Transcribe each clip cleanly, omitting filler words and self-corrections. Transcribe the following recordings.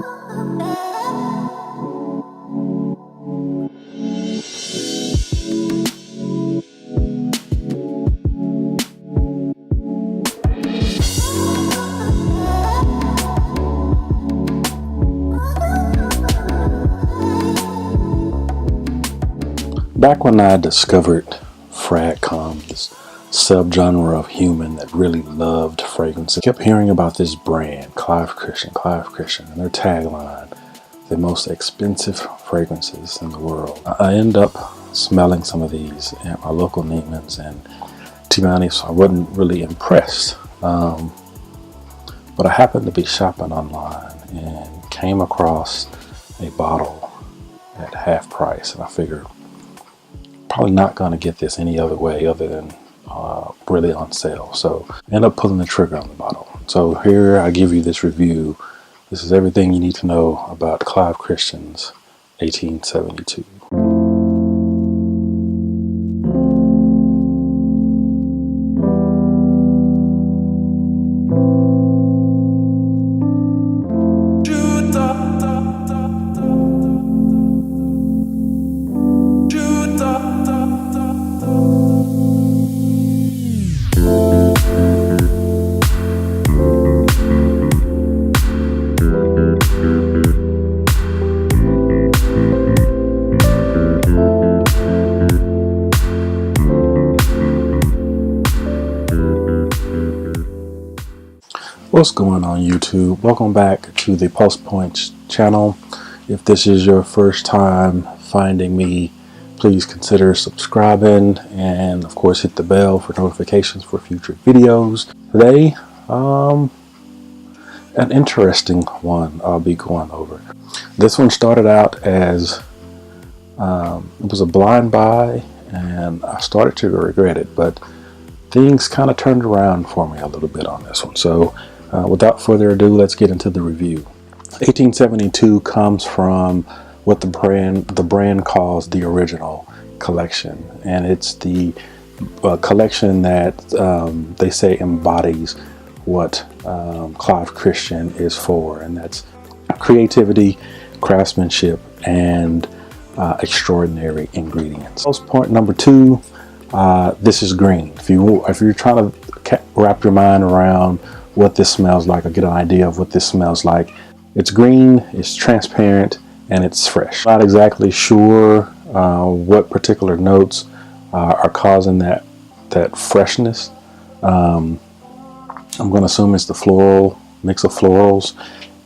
Back when I discovered fragcom, this subgenre of human that really loved fragrances, I kept hearing about this brand, Clive Christian, and their tagline, the most expensive fragrances in the world. I ended up smelling some of these at my local Neiman's, and to be honest, I wasn't really impressed. But I happened to be shopping online and came across a bottle at half price, and I figured, probably not going to get this any other way other than really on sale. So I end up pulling the trigger on the bottle. So here I give you this review. This is everything you need to know about Clive Christian's 1872. What's going on YouTube? Welcome back to the Pulse Points channel. If this is your first time finding me, please consider subscribing and of course hit the bell for notifications for future videos. Today, an interesting one I'll be going over. This one started out as it was a blind buy, and I started to regret it, but things kind of turned around for me a little bit on this one. So without further ado, let's get into the review. 1872 comes from what the brand calls the original collection, and it's the collection that they say embodies what Clive Christian is for, and that's creativity, craftsmanship, and extraordinary ingredients. Post point number 2, this is green. If you're trying to wrap your mind around what this smells like or get an idea of what this smells like, it's green, it's transparent, and it's fresh. Not exactly sure what particular notes are causing that freshness. I'm going to assume it's the floral mix of florals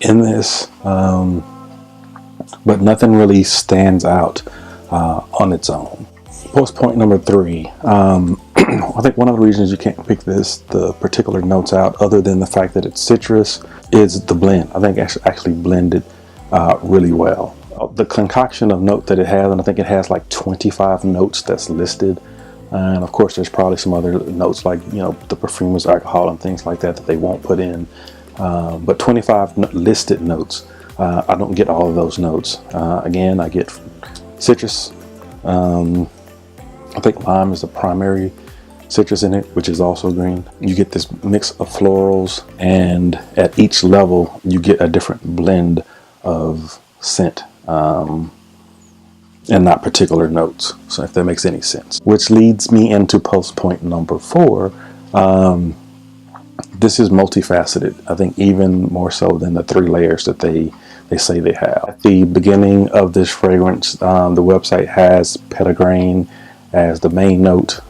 in this, but nothing really stands out on its own. Post point number 3. I think one of the reasons you can't pick the particular notes out, other than the fact that it's citrus, is the blend. I think it's actually blended really well. The concoction of note that it has, and I think it has like 25 notes that's listed. And of course, there's probably some other notes like, you know, the perfumer's alcohol and things like that they won't put in. But 25 listed notes. I don't get all of those notes. Again, I get citrus. I think lime is the primary citrus in it, which is also green. You get this mix of florals, and at each level you get a different blend of scent and not particular notes, so if that makes any sense. Which leads me into post point number 4. This is multifaceted, I think even more so than the 3 layers that they say they have. At the beginning of this fragrance, the website has petitgrain as the main note.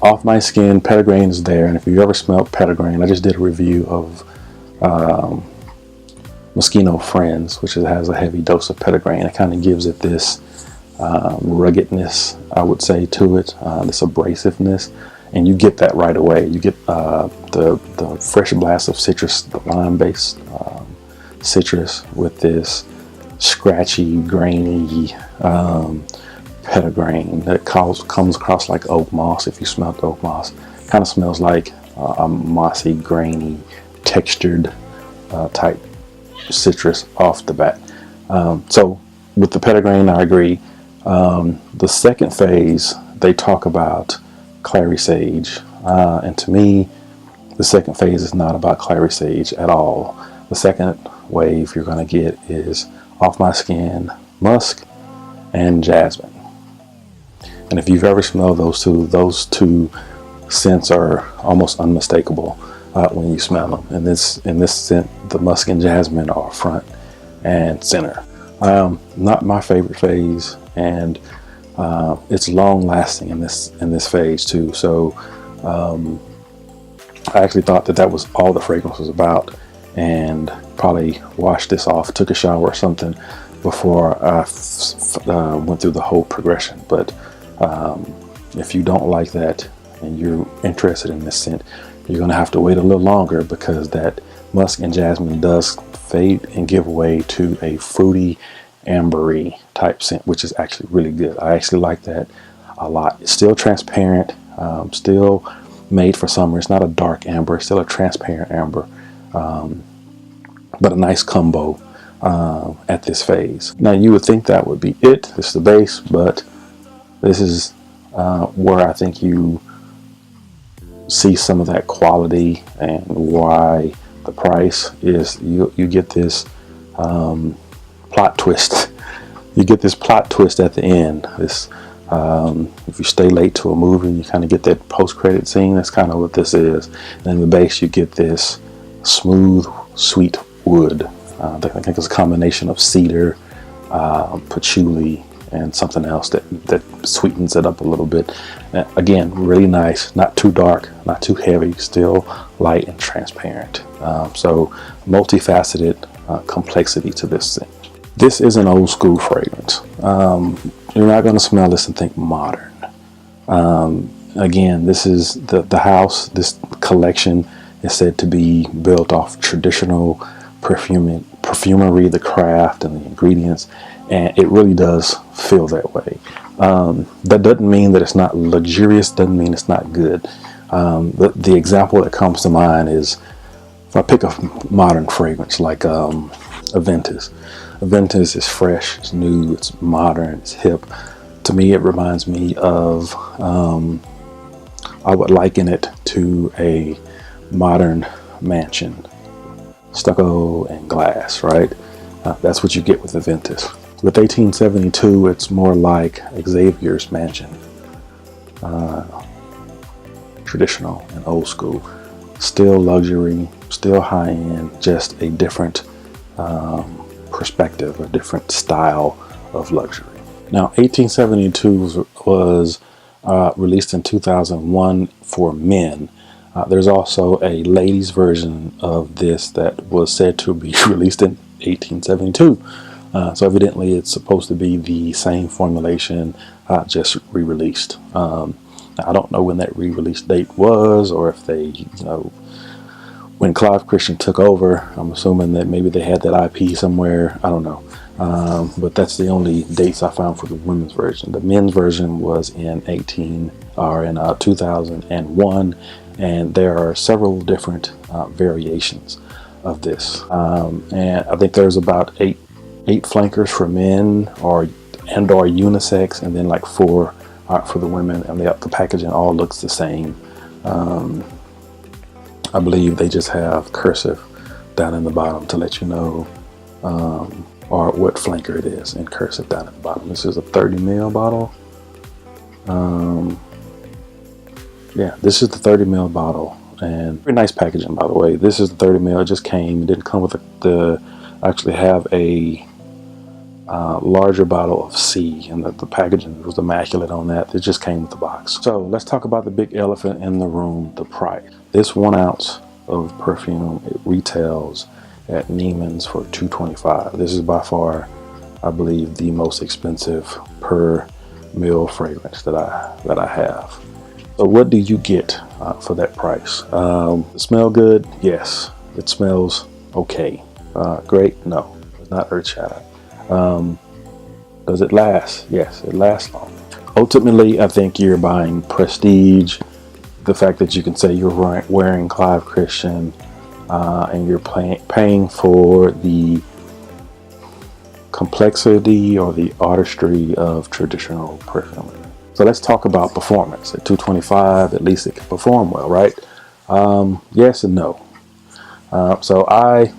Off my skin, petitgrain is there, and if you ever smelled petitgrain, I just did a review of Moschino Friends, which has a heavy dose of petitgrain. It kind of gives it this ruggedness, I would say, to it, this abrasiveness, and you get that right away. You get the fresh blast of citrus, the lime-based citrus, with this scratchy, grainy petitgrain that comes across like oak moss. If you smell oak moss, kind of smells like a mossy, grainy, textured type citrus off the bat. So with the petitgrain, I agree. The second phase, they talk about clary sage, and to me, the second phase is not about clary sage at all. The second wave you're going to get is Off My Skin, musk, and jasmine. And if you've ever smelled those two scents are almost unmistakable when you smell them. In this scent, the musk and jasmine are front and center. Not my favorite phase, and it's long lasting in this phase too. So I actually thought that was all the fragrance was about, and probably washed this off, took a shower or something before I went through the whole progression. But if you don't like that and you're interested in this scent, you're going to have to wait a little longer, because that musk and jasmine does fade and give way to a fruity, ambery type scent, which is actually really good. I actually like that a lot. It's still transparent, still made for summer. It's not a dark amber, it's still a transparent amber, but a nice combo at this phase. Now you would think that would be it. This is the base, but this is where I think you see some of that quality, and why the price is. You get this plot twist. You get this plot twist at the end. This if you stay late to a movie, you kind of get that post-credit scene. That's kind of what this is. And in the base, you get this smooth, sweet wood. I think it's a combination of cedar, patchouli, and something else that sweetens it up a little bit. Again, really nice, not too dark, not too heavy, still light and transparent. So multifaceted complexity to this thing. This is an old school fragrance. You're not going to smell this and think modern. Again, this is the house. This collection is said to be built off traditional perfumery, the craft and the ingredients, and it really does feel that way. That doesn't mean that it's not luxurious, doesn't mean it's not good. The example that comes to mind is, if I pick a modern fragrance like Aventus. Aventus is fresh, it's new, it's modern, it's hip. To me, it reminds me of, I would liken it to a modern mansion, stucco and glass, right? That's what you get with Aventus. With 1872, it's more like Xavier's mansion, traditional and old school, still luxury, still high end, just a different perspective, a different style of luxury. Now, 1872 was released in 2001 for men. There's also a ladies version of this that was said to be released in 1872. So evidently it's supposed to be the same formulation, just re-released. I don't know when that re-release date was, or if they, when Clive Christian took over. I'm assuming that maybe they had that IP somewhere. I don't know. But that's the only dates I found for the women's version. The men's version was in 2001, and there are several different variations of this. And I think there's about eight flankers for men, or unisex, and then like 4 for the women, and the packaging all looks the same. I believe they just have cursive down in the bottom to let you know, or what flanker it is in cursive down at the bottom. This is a 30 ml bottle. Yeah, this is the 30 ml bottle, and very nice packaging, by the way. This is the 30 ml. It just came. It didn't come with I actually have a larger bottle of C, and the packaging was immaculate on that. It just came with the box. So let's talk about the big elephant in the room, the price. This 1 ounce of perfume, it retails at Neiman's for $2.25. This is by far, I believe, the most expensive per mil fragrance that I have. So what do you get for that price? It smell good? Yes. It smells okay. Great? No. It's not earth-shattering. Does it last? Yes, it lasts long. Ultimately, I think you're buying prestige. The fact that you can say you're wearing Clive Christian, and you're paying for the complexity or the artistry of traditional perfumery. So let's talk about performance. At $2.25, at least it can perform well, right? Yes and no. So I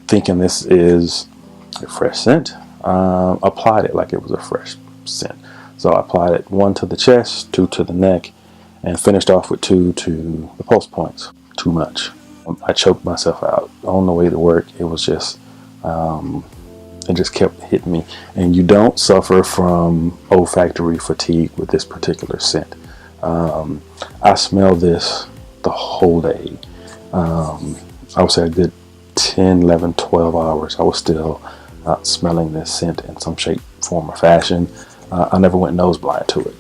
thinking this is a fresh scent, applied it like it was a fresh scent. So I applied it 1 to the chest, 2 to the neck, and finished off with 2 to the pulse points. Too much. I choked myself out on the way to work. It was just, it just kept hitting me. And you don't suffer from olfactory fatigue with this particular scent. I smelled this the whole day. I would say a good 10, 11, 12 hours. I was still smelling this scent in some shape, form, or fashion. I never went nose blind to it.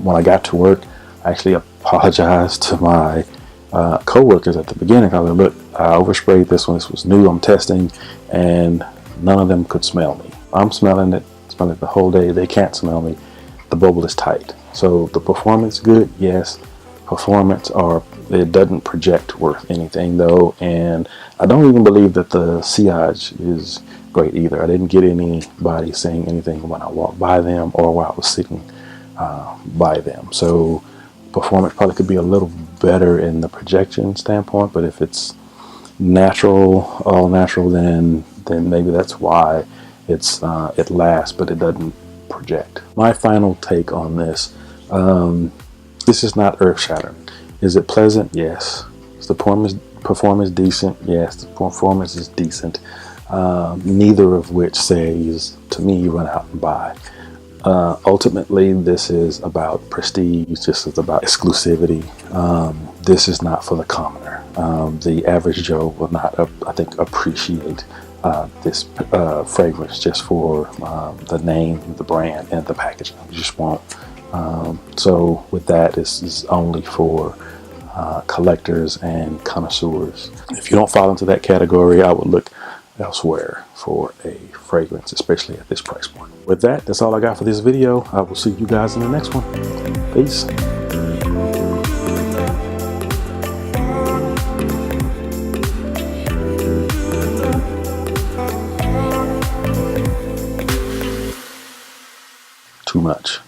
When I got to work, I actually apologized to my co-workers at the beginning. I was like, look, I oversprayed this one. This was new. I'm testing, and none of them could smell me. I'm smelling it the whole day. They can't smell me. The bubble is tight. So the performance good, yes. Performance, or it doesn't project worth anything though, and I don't even believe that the sillage is great either. I didn't get anybody saying anything when I walked by them or while I was sitting by them. So performance probably could be a little better in the projection standpoint, but if it's natural, all natural, then maybe that's why it lasts, but it doesn't project. My final take on this. This is not earth-shattering. Is it pleasant? Yes. Is the performance decent? Yes, the performance is decent. Neither of which says to me run out and buy. Ultimately, this is about prestige. This is about exclusivity. This is not for the commoner. The average Joe will not, I think, appreciate this fragrance just for the name, the brand, and the packaging. You just won't. So with that, this is only for collectors and connoisseurs. If you don't fall into that category, I would look elsewhere for a fragrance, especially at this price point. With that, that's all I got for this video. I will see you guys in the next one. Peace. Too much.